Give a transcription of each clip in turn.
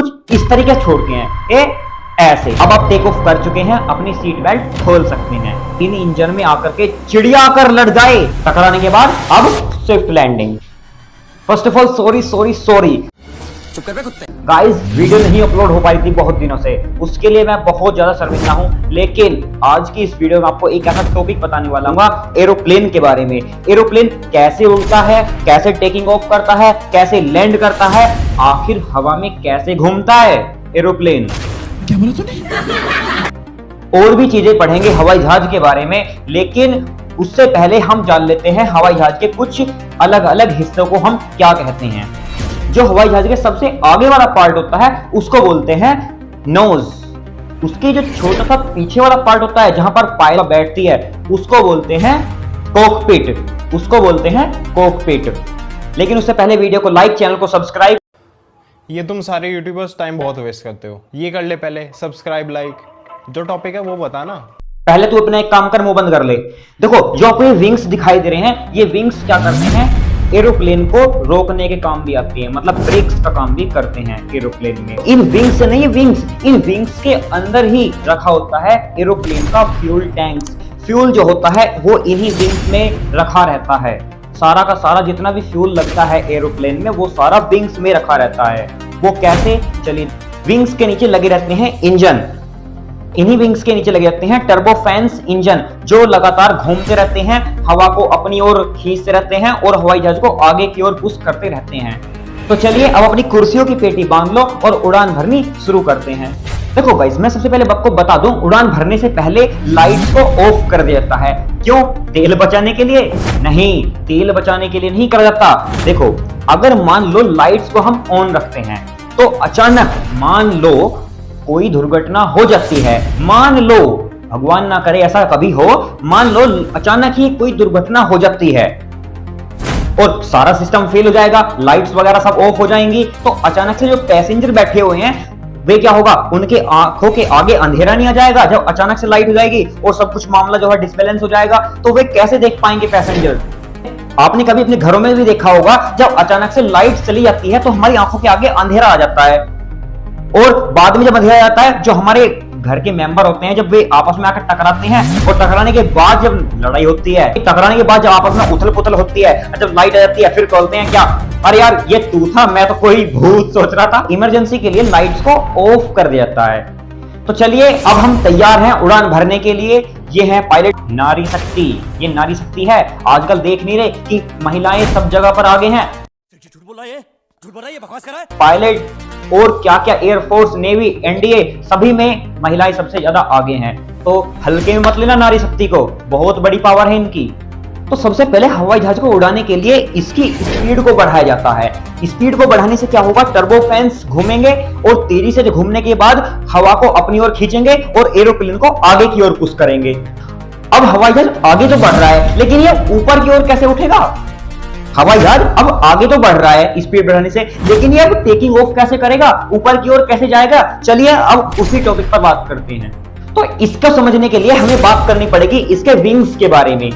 कुछ इस तरीके छोड़ते हैं ए ऐसे। अब आप टेक ऑफ कर चुके हैं, अपनी सीट बेल्ट खोल सकते हैं। इन इंजन में आकर के चिड़िया आकर लड़ जाए टकराने के बाद। अब swift landing. First of all sorry guys, video नहीं अपलोड हो पाई थी बहुत दिनों से, उसके लिए मैं बहुत ज्यादा शर्मिंदा हूं। लेकिन आज की इस वीडियो में आपको एक ऐसा टॉपिक बताने वाला हूँ एरोप्लेन के बारे में। एरोप्लेन कैसे उड़ता है, कैसे टेकिंग ऑफ करता है, कैसे लैंड करता है, आखिर हवा में कैसे घूमता है एरोप्लेन। क्या बोला तूने? और भी चीजें पढ़ेंगे हवाई जहाज के बारे में, लेकिन उससे पहले हम जान लेते हैं हवाई जहाज के कुछ अलग अलग हिस्सों को हम क्या कहते हैं। जो हवाई जहाज के सबसे आगे वाला पार्ट होता है उसको बोलते हैं नोज। उसके जो छोटा सा पीछे वाला पार्ट होता है जहां पर पायलट बैठती है उसको बोलते हैं कॉकपिट। उसको बोलते हैं कॉकपिट। लेकिन उससे पहले वीडियो को लाइक, चैनल को सब्सक्राइब। ये तुम सारे यूट्यूबर्स टाइम बहुत वेस्ट करते हो। ये कर ले पहले, सब्सक्राइब, लाइक। जो टॉपिक है वो बता ना। पहले तू अपना एक काम कर, मुंह बंद कर ले। देखो जो आपको ये विंग्स दिखाई दे रहे हैं, ये विंग्स क्या करते हैं, एरोप्लेन को रोकने के काम भी आती है, मतलब ब्रेक्स का काम भी करते हैं एरोप्लेन में। इन विंग्स से नहीं, इन विंग्स के अंदर ही रखा होता है एरोप्लेन का फ्यूल टैंक्स। फ्यूल जो होता है वो इन्हीं विंग्स में रखा रहता है। सारा का सारा जितना भी फ्यूल लगता है एरोप्लेन में वो सारा विंग्स में रखा रहता है। वो कैसे, चलिए, विंग्स के नीचे लगे रहते हैं इंजन। इन्हीं विंग्स के नीचे लगे रहते हैं टर्बोफैन्स इंजन, जो लगातार घूमते रहते हैं, हवा को अपनी ओर खींचते रहते हैं और हवाई जहाज को आगे की ओर पुश करते रहते हैं। तो चलिए अब अपनी कुर्सियों की पेटी बांध लो और उड़ान भरनी शुरू करते हैं। देखो गाइस, मैं सबसे पहले आपको बता दूं, उड़ान भरने से पहले लाइट्स को ऑफ कर दिया जाता है। क्यों? तेल बचाने के लिए? नहीं, तेल बचाने के लिए नहीं करा जाता। देखो, अगर मान लो लाइट्स को हम ऑन रखते हैं तो अचानक मान लो कोई दुर्घटना हो जाती है, मान लो, भगवान ना करे ऐसा कभी हो, मान लो अचानक ही कोई दुर्घटना हो जाती है और सारा सिस्टम फेल हो जाएगा, लाइट्स वगैरह सब ऑफ हो जाएंगी, तो अचानक से जो पैसेंजर बैठे हुए हैं वे क्या होगा, उनके आंखों के आगे अंधेरा नहीं आ जाएगा जब अचानक से लाइट हो जाएगी और सब कुछ मामला जो है डिसबैलेंस हो जाएगा, तो वे कैसे देख पाएंगे पैसेंजर। आपने कभी अपने घरों में भी देखा होगा, जब अचानक से लाइट चली जाती है तो हमारी आंखों के आगे अंधेरा आ जाता है और बाद में जब अंधेरा जाता है, जो हमारे घर के मेंबर होते हैं जब वे आपस में आकर टकराते हैं और टकराने के बाद जब लड़ाई होती है, टकराने के बाद जब आपस में उथल पुथल होती है, जब लाइट आ जाती है, फिर बोलते हैं क्या, अरे यार ये तू था, मैं तो कोई भूत सोच रहा था। इमरजेंसी के लिए लाइट्स को ऑफ कर दिया जाता है। तो चलिए अब हम तैयार हैं उड़ान भरने के लिए। ये है पायलट नारी शक्ति। ये नारी शक्ति है। आजकल देख नहीं रहे कि महिलाएं सब जगह पर आगे हैं। झूठ बोल रहा है, ये बकवास कर रहा है। पायलट और क्या क्या, एयरफोर्स, नेवी, एनडीए, सभी में महिलाएं सबसे ज्यादा आगे हैं। तो हल्के में मत लेना नारी शक्ति को, बहुत बड़ी पावर है इनकी। तो सबसे पहले हवाई जहाज को उड़ाने के लिए इसकी स्पीड को बढ़ाया जाता है। स्पीड को बढ़ाने से क्या होगा, टर्बोफैन्स घूमेंगे और तेजी से घूमने के बाद हवा को अपनी ओर खींचेंगे और एरोप्लेन को आगे की ओर पुश करेंगे। अब हवाई जहाज आगे तो बढ़ रहा है, लेकिन ये ऊपर की ओर कैसे उठेगा? हवाई जहाज अब आगे तो बढ़ रहा है स्पीड बढ़ाने से, लेकिन ये अब टेकिंग ऑफ कैसे करेगा, ऊपर की ओर कैसे जाएगा? चलिए अब उसी टॉपिक पर बात करते हैं। तो इसको समझने के लिए हमें बात करनी पड़ेगी इसके विंग्स के बारे में।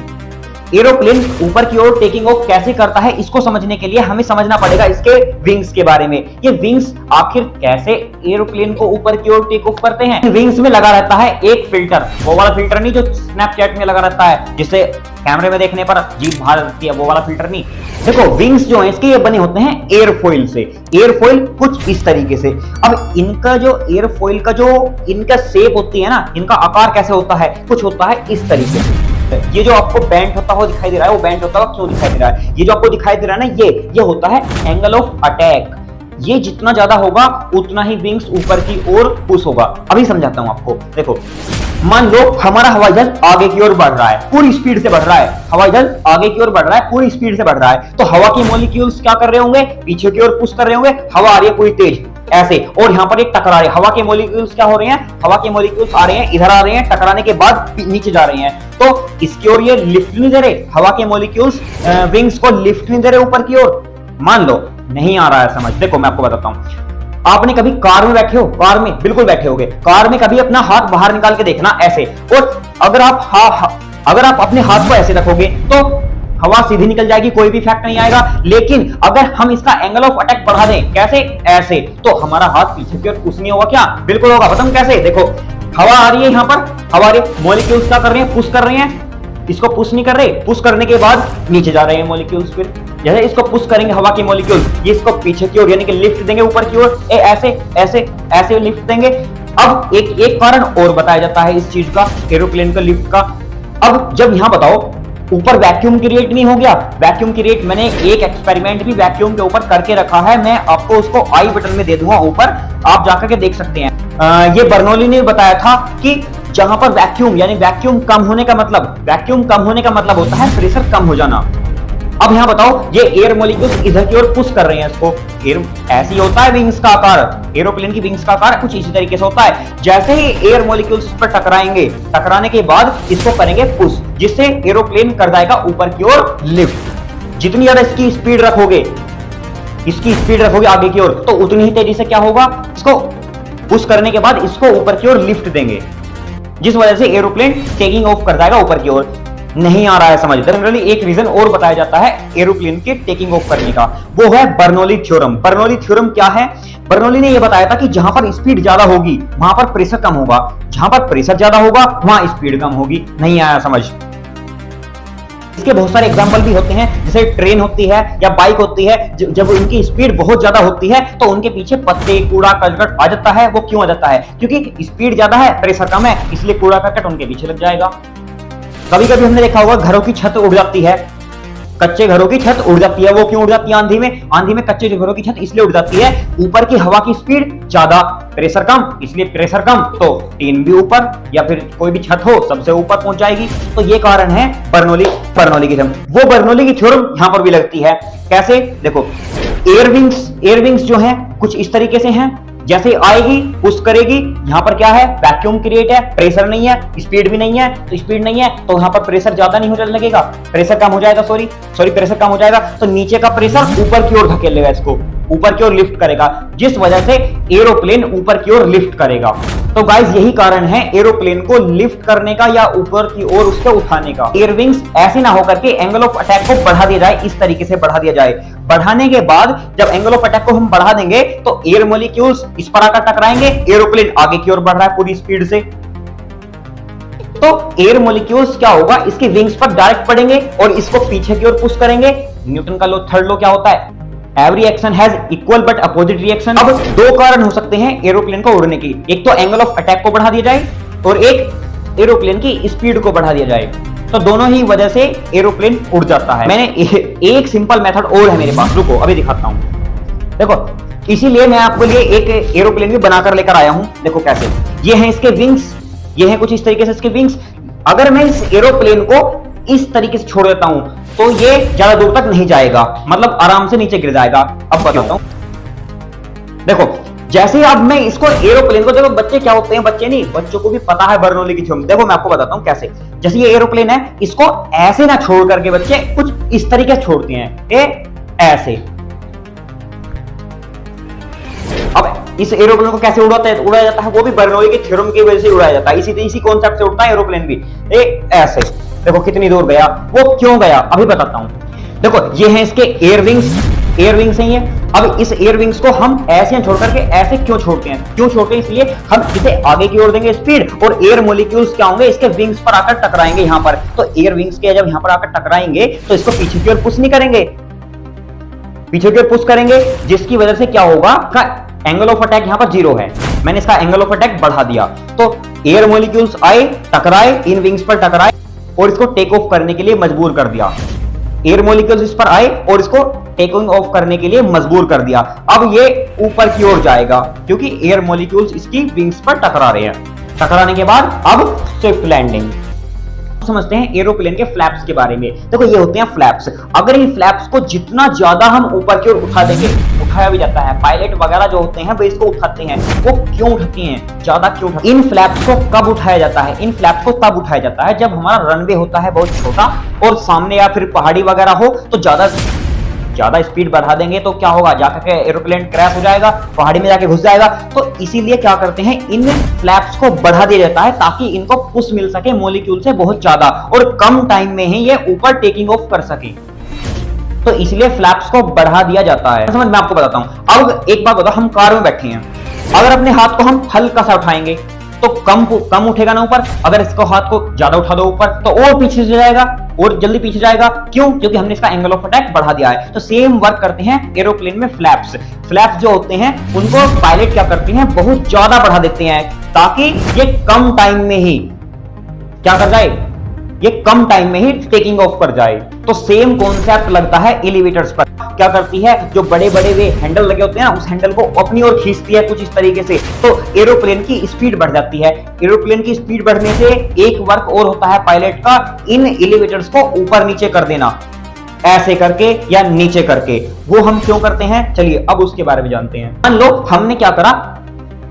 एरोप्लेन ऊपर की ओर टेकिंग ऑफ कैसे करता है, इसको समझने के लिए हमें समझना पड़ेगा इसके विंग्स के बारे में। ये विंग्स आखिर कैसे एरोप्लेन को ऊपर की ओर टेक ऑफ करते हैं। विंग्स में लगा रहता है एक फिल्टर, वो वाला फिल्टर नहीं जो स्नैपचैट में लगा रहता है, जिससे कैमरे में देखने पर जीभ बाहर रहती है, वो वाला फिल्टर नहीं। देखो विंग्स जो है इसके ये बने होते हैं एयरफॉइल से। एयरफॉइल कुछ इस तरीके से। अब इनका जो एयरफॉइल का जो इनका शेप होती है ना, इनका आकार कैसे होता है, कुछ होता है इस तरीके से। ये जो आपको बैंड होता हुआ दिखाई दे रहा है, वो बैंड होता हुआ क्यों दिखाई दे रहा है? ये जो आपको दिखाई दे रहा है ना, ये होता है एंगल ऑफ अटैक। ये जितना ज्यादा होगा उतना ही विंग्स ऊपर की ओर पुश होगा। अभी समझाता हूं आपको। देखो, मान लो हमारा हवाई जहाज आगे की ओर बढ़ रहा है, पूरी स्पीड से बढ़ रहा है। हवाई जहाज आगे की ओर बढ़ रहा है, पूरी स्पीड से बढ़ रहा है, तो हवा के मॉलिक्यूल्स क्या कर रहे होंगे, पीछे की ओर पुश कर रहे होंगे। हवा आ रही है पूरी तेज ऐसे, और यहाँ पर एक टकरा रहे हैं। हवा के मॉलिक्यूल्स क्या हो रहे हैं, हवा के मॉलिक्यूल्स आ रहे हैं, इधर आ रहे हैं, टकराने के बाद नीचे जा रहे हैं। तो इसकी ओर ये लिफ्ट नहीं दे रहे, हवा के मॉलिक्यूल्स विंग्स को लिफ्ट नहीं दे रहे ऊपर की ओर। मान लो नहीं आ रहा है समझ, देखो मैं आपको बताता हूं। आपने कभी कार में बैठे हो, कार में बिल्कुल बैठे होगे, कार में कभी अपना हाथ बाहर निकाल के देखना ऐसे, और अगर आप अपने हाथ को ऐसे रखोगे तो हवा सीधी निकल जाएगी, कोई भी इफेक्ट नहीं आएगा। लेकिन अगर हम इसका एंगल ऑफ अटैक बढ़ा दें, कैसे, ऐसे, तो हमारा हाथ पीछे की ओर पुश नहीं होगा क्या? बिल्कुल होगा। बताऊं कैसे? देखो हवा आ रही है, यहाँ पर हवा आ रही है, मॉलिक्यूल्स क्या कर रहे हैं? पुश कर रहे हैं, इसको पुश नहीं कर रहे, पुश करने के बाद नीचे जा रहे हैं मॉलिक्यूल्स। फिर जैसे इसको पुश करेंगे हवा के मॉलिक्यूल्स, ये इसको पीछे की ओर यानी कि लिफ्ट देंगे ऊपर की ओर, ऐसे ऐसे ऐसे लिफ्ट देंगे। अब एक कारण और बताया जाता है इस चीज का, एरोप्लेन का लिफ्ट का। अब जब यहां बताओ ऊपर वैक्यूम क्रिएट नहीं हो गया, वैक्यूम क्रिएट, मैंने एक एक्सपेरिमेंट भी वैक्यूम के ऊपर करके रखा है, मैं आपको उसको आई बटन में दे दूंगा ऊपर, आप जाकर के देख सकते हैं। ये बर्नौली ने बताया था कि जहां पर वैक्यूम यानी वैक्यूम कम होने का मतलब होता है प्रेशर कम हो जाना। अब यहां बताओ ये एयर मॉलिक्यूल्स इधर की ओर पुश कर रहे हैं इसको, एयर ऐसे ही होता है विंग्स का आकार, एरोप्लेन की विंग्स का आकार कुछ इसी तरीके से होता है। जैसे ही एयर मॉलिक्यूल्स पर टकराएंगे, टकराने के बाद इसको करेंगे पुश, जिससे एरोप्लेन कर जाएगा ऊपर की ओर लिफ्ट। जितनी ज्यादा इसकी स्पीड रखोगे आगे की ओर, तो उतनी ही तेजी से क्या होगा, इसको पुश करने के बाद इसको ऊपर की ओर लिफ्ट देंगे, जिस वजह से एरोप्लेन टेकिंग ऑफ कर जाएगा ऊपर की ओर। नहीं आ रहा है समझ? जनरली एक रीजन और बताया जाता है एरोप्लेन के टेकिंग ऑफ करने का, वो है बर्नौली थ्योरम। बर्नौली थ्योरम क्या है? बर्नौली ने यह बताया था कि जहां पर स्पीड ज्यादा होगी वहां पर प्रेशर कम होगा, जहां पर प्रेशर ज्यादा होगा वहां स्पीड कम होगी। नहीं आया समझ? इसके बहुत सारे एग्जांपल भी होते हैं, जैसे ट्रेन होती है या बाइक होती है, जब उनकी स्पीड बहुत ज्यादा होती है तो उनके पीछे पत्ते, कूड़ा करकट आ जाता है। वो क्यों आ जाता है? क्योंकि स्पीड ज्यादा है, प्रेशर कम है, इसलिए कूड़ा करकट उनके पीछे लग जाएगा। कभी कभी हमने देखा होगा घरों की छत उड़ जाती है, कच्चे घरों की छत उड़ जाती है। वो क्यों उड़ जाती है? आंधी में कच्चे घरों की छत इसलिए उड़ जाती है, ऊपर की हवा की स्पीड ज्यादा, प्रेशर कम, इसलिए प्रेशर कम तो टीन भी ऊपर या फिर कोई भी छत हो सबसे ऊपर पहुंच जाएगी। तो ये कारण है बर्नौली की थ्योरम। वो बर्नौली की थ्योरम यहां पर भी लगती है। कैसे? देखो एयर विंग्स जो हैं कुछ इस तरीके से हैं, जैसे आएगी पुश करेगी, यहां पर क्या है, वैक्यूम क्रिएट है, प्रेशर नहीं है, स्पीड भी नहीं है, तो स्पीड नहीं है तो यहां पर प्रेशर ज्यादा नहीं होने लगेगा, प्रेशर कम हो जाएगा, प्रेशर कम हो जाएगा, तो नीचे का प्रेशर ऊपर की ओर धकेलेगा, इसको ऊपर की ओर लिफ्ट करेगा, जिस वजह से एरोप्लेन ऊपर की ओर लिफ्ट करेगा। तो गाइस यही कारण है एरोप्लेन को लिफ्ट करने का या ऊपर की ओर उसको उठाने का। एयर विंग्स ऐसे ना होकर के एंगल ऑफ अटैक को बढ़ा दिया जाए, इस तरीके से बढ़ा दिया जाए। बढ़ाने के बाद जब एंगल ऑफ अटैक को हम बढ़ा देंगे तो एयर मॉलिक्यूल्स इस पर आकर टकराएंगे, एरोप्लेन आगे की ओर बढ़ रहा है पूरी स्पीड से, तो एयर मॉलिक्यूल्स क्या होगा, इसके विंग्स पर डायरेक्ट पड़ेंगे और इसको पीछे की ओर पुश करेंगे। न्यूटन का लॉ, थर्ड लॉ क्या होता है? Every action has equal but opposite reaction. अब दो कारण हो सकते हैं एरोप्लेन को उड़ने की, एक तो एंगल ऑफ अटैक को बढ़ा दिया जाए और एक एरोप्लेन की स्पीड को बढ़ा दिया जाए, तो दोनों ही वजह से एरोप्लेन उड़ जाता है। मैंने एक सिंपल मेथड और है मेरे पास, रुको अभी दिखाता हूं। देखो इसीलिए मैं आपको लिए एक एरोप्लेन भी बनाकर लेकर आया हूं। देखो कैसे, ये हैं इसके विंग्स, ये हैं कुछ इस तरीके से इसके विंग्स। अगर मैं इस एरोप्लेन को इस तरीके से छोड़ देता हूं तो ये ज्यादा दूर तक नहीं जाएगा, मतलब आराम से नीचे गिर जाएगा। अब बताता हूं, देखो जैसे अब मैं इसको एरोप्लेन को, देखो बच्चे क्या होते हैं, बच्चे नहीं, बच्चों को भी पता है बर्नौली की थ्योरम। देखो मैं आपको बताता हूं कैसे। जैसे ये एरोप्लेन है, इसको ऐसे ना छोड़ करके बच्चे कुछ इस तरीके से छोड़ते हैं, ऐसे। अब इस एरोप्लेन को कैसे उड़ाया जाता है? वो भी बर्नौली की थ्योरम की वजह से उड़ाया जाता है। इसी कॉन्सेप्ट से उड़ता है एरोप्लेन भी, ऐसे। देखो कितनी दूर गया, वो क्यों गया अभी बताता हूं। देखो ये हैं इसके एयर विंग्स हैं ये। अब इस एयर विंग्स को हम ऐसे छोड़ करके ऐसे क्यों छोड़ते हैं? इसलिए हम इसे आगे की ओर देंगे स्पीड, और एयर मॉलिक्यूल्स क्या होंगे, इसके विंग्स पर आकर टकराएंगे यहां पर। तो एयर विंग्स के जब यहां पर आकर टकराएंगे तो इसको पीछे की ओर पुश नहीं करेंगे, पीछे की ओर पुश करेंगे, जिसकी वजह से क्या होगा, एंगल ऑफ अटैक यहां पर 0 है। मैंने इसका एंगल ऑफ अटैक बढ़ा दिया, तो एयर मॉलिक्यूल्स आए, टकराए, इन विंग्स पर टकराए और इसको टेक ऑफ करने के लिए मजबूर कर दिया। एयर मॉलिक्यूल्स इस पर आए और इसको टेकिंग ऑफ करने के लिए मजबूर कर दिया। अब ये ऊपर की ओर जाएगा क्योंकि एयर मॉलिक्यूल्स इसकी विंग्स पर टकरा रहे हैं। टकराने के बाद अब स्विफ्ट लैंडिंग। समझते हैं एरोप्लेन के फ्लैप्स के बारे में। देखो ये होते हैं फ्लैप्स। अगर इन फ्लैप्स को जितना ज्यादा हम ऊपर की ओर उठा देंगे, उठाया भी जाता है, पायलट वगैरह जो होते हैं वो इसको उठाते हैं। वो क्यों उठाते हैं, ज्यादा क्यों उठाते हैं? इन फ्लैप्स को कब उठाया जाता है? इन फ्लैप्स को तब उठाया जाता है जब हमारा रनवे होता है बहुत छोटा और सामने या फिर पहाड़ी वगैरह हो तो ज्यादा ज्यादा स्पीड बढ़ा देंगे तो क्या होगा, जाकर के एरोप्लेन क्रैश हो जाएगा, पहाड़ी में जाके घुस जाएगा। तो इसीलिए क्या करते हैं, इन फ्लैप्स को बढ़ा दिया जाता है ताकि इनको पुश मिल सके मॉलिक्यूल से बहुत ज्यादा और कम टाइम में ही ये ऊपर टेकिंग ऑफ कर सके। तो इसलिए फ्लैप्स को बढ़ा दिया जाता है। समझ मैं आपको बताता हूं। अब एक बात बताओ, हम कार में बैठे हैं, अगर अपने हाथ को हम हल्का सा उठाएंगे तो कम उठेगा ना ऊपर, अगर इसको हाथ को ज्यादा उठा दो ऊपर तो और पीछे जाएगा और जल्दी पीछे जाएगा। क्यों? क्योंकि हमने इसका एंगल ऑफ अटैक बढ़ा दिया है। तो सेम वर्क करते हैं एरोप्लेन में फ्लैप्स जो होते हैं उनको पायलट क्या करते हैं, बहुत ज्यादा बढ़ा देते हैं ताकि ये कम टाइम में ही क्या कर जाए, ये कम टाइम में ही टेकिंग ऑफ कर जाए। तो सेम कॉन्सेप्ट लगता है एलिवेटर्स पर। क्या करती है, जो बड़े बड़े वे हैंडल लगे होते हैं ना, उस हैंडल को अपनी ओर खींचती है कुछ इस तरीके से, तो एरोप्लेन की स्पीड बढ़ जाती है। एरोप्लेन की स्पीड बढ़ने से एक वर्क और होता है पायलट का, इन एलिवेटर्स को ऊपर नीचे कर देना, ऐसे करके या नीचे करके। वो हम क्यों करते हैं, चलिए अब उसके बारे में जानते हैं। मान लो हमने क्या करा,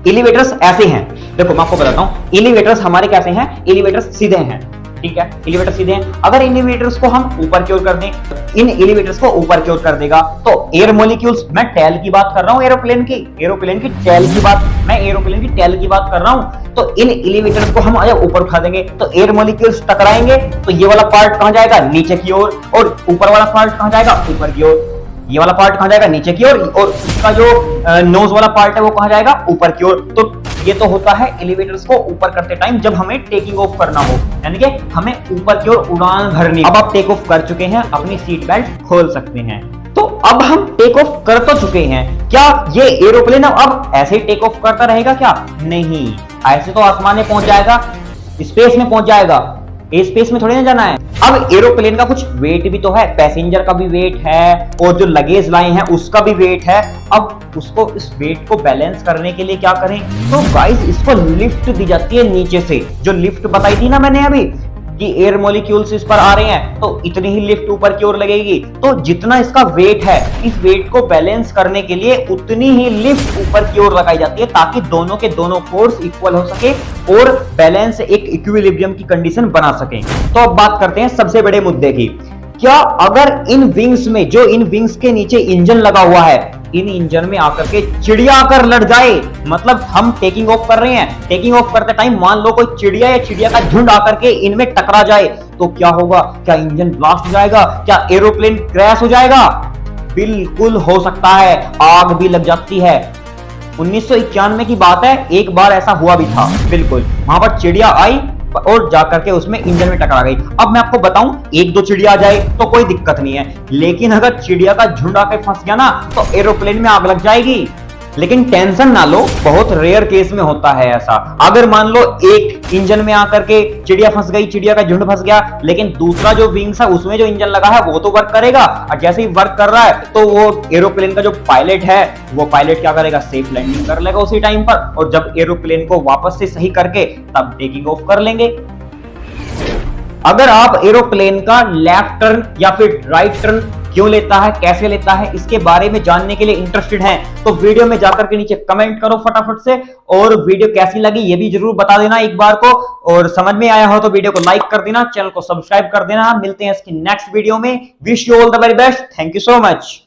एलिवेटर्स ऐसे हैं, देखो मैं आपको बताता हूं, एलिवेटर्स हमारे कैसे हैं, एलिवेटर्स सीधे हैं, ठीक है, एलिवेटर सीधे हैं। अगर इन एलिवेटर्स को हम ऊपर की ओर कर दें, इन एलिवेटर्स को ऊपर की ओर कर देगा तो एयर मॉलिक्यूल्स, मैं टेल की बात कर रहा हूं, एरोप्लेन की टेल की बात, मैं एरोप्लेन की टेल की बात कर रहा हूं। तो इन एलिवेटर्स को हम जब ऊपर उठा देंगे तो एयर मॉलिक्यूल्स टकराएंगे, तो ये वाला पार्ट कहां जाएगा, नीचे की ओर, और ऊपर वाला पार्ट कहां जाएगा, ऊपर की ओर। ये वाला पार्ट कहां जाएगा, नीचे की ओर, और इसका जो नोज वाला पार्ट है वो कहां जाएगा, ऊपर की ओर। तो ये तो होता है एलिवेटर्स को ऊपर करते टाइम जब हमें टेकिंग ऑफ करना हो, यानी कि हमें ऊपर की ओर उड़ान भरनी। अब आप टेक ऑफ कर चुके हैं, अपनी सीट बेल्ट खोल सकते हैं। तो अब हम टेक ऑफ कर तो चुके हैं, क्या ये एरोप्लेन अब ऐसे ही टेक ऑफ करता रहेगा क्या? नहीं, ऐसे तो आसमान में पहुंच जाएगा, स्पेस में पहुंच जाएगा, स्पेस में थोड़ी ना जाना है। अब एरोप्लेन का कुछ वेट भी तो है, पैसेंजर का भी वेट है और जो लगेज लाए हैं उसका भी वेट है। अब उसको, इस वेट को बैलेंस करने के लिए क्या करें, तो गाइस इसको लिफ्ट दी जाती है नीचे से। जो लिफ्ट बताई थी ना मैंने अभी कि एयर मॉलिक्यूल्स इस पर आ रहे हैं, तो इतनी ही लिफ्ट ऊपर की ओर लगेगी। तो जितना इसका वेट है, इस वेट को बैलेंस करने के लिए उतनी ही लिफ्ट ऊपर की ओर लगाई जाती है ताकि दोनों के दोनों फोर्स इक्वल हो सके और बैलेंस, एक इक्विलिब्रियम की कंडीशन बना सके। तो अब बात करते हैं सबसे बड़े मुद्दे की। क्या अगर इन विंग्स में, जो इन विंग्स के नीचे इंजन लगा हुआ है, इन इंजन में आकर के चिड़िया आकर लड़ जाए, मतलब हम टेकिंग ऑफ कर रहे हैं, टेकिंग ऑफ करते टाइम मान लो कोई चिड़िया या चिड़िया का झुंड आकर के इनमें टकरा जाए, तो क्या होगा? क्या इंजन ब्लास्ट हो जाएगा? क्या एरोप्लेन क्रैश हो जाएगा? बिल्कुल हो सकता है, आग भी लग जाती है। 1991 की बात है, एक बार ऐसा हुआ भी था, बिल्कुल वहां पर चिड़िया आई और जाकर के उसमें इंजन में टकरा गई। अब मैं आपको बताऊं, एक दो चिड़िया आ जाए तो कोई दिक्कत नहीं है, लेकिन अगर चिड़िया का झुंड आकर फंस गया ना तो एरोप्लेन में आग लग जाएगी। लेकिन टेंशन ना लो, बहुत रेयर केस में होता है ऐसा। अगर मान लो एक इंजन में आकर के चिड़िया फंस गई, चिड़िया का झुंड फंस गया, लेकिन दूसरा जो विंग्स है उसमें जो इंजन लगा है वो तो वर्क करेगा, और जैसे ही वर्क कर रहा है तो वो एरोप्लेन का जो पायलट है, वो पायलट क्या करेगा, सेफ लैंडिंग कर लेगा उसी टाइम पर, और जब एरोप्लेन को वापस से सही करके तब टेकिंग ऑफ कर लेंगे। अगर आप एरोप्लेन का लेफ्ट टर्न या फिर राइट टर्न क्यों लेता है, कैसे लेता है, इसके बारे में जानने के लिए इंटरेस्टेड हैं तो वीडियो में जाकर के नीचे कमेंट करो फटाफट से, और वीडियो कैसी लगी ये भी जरूर बता देना एक बार को, और समझ में आया हो तो वीडियो को लाइक कर देना, चैनल को सब्सक्राइब कर देना। मिलते हैं इसकी नेक्स्ट वीडियो में। Wish you all the very best, thank you so much.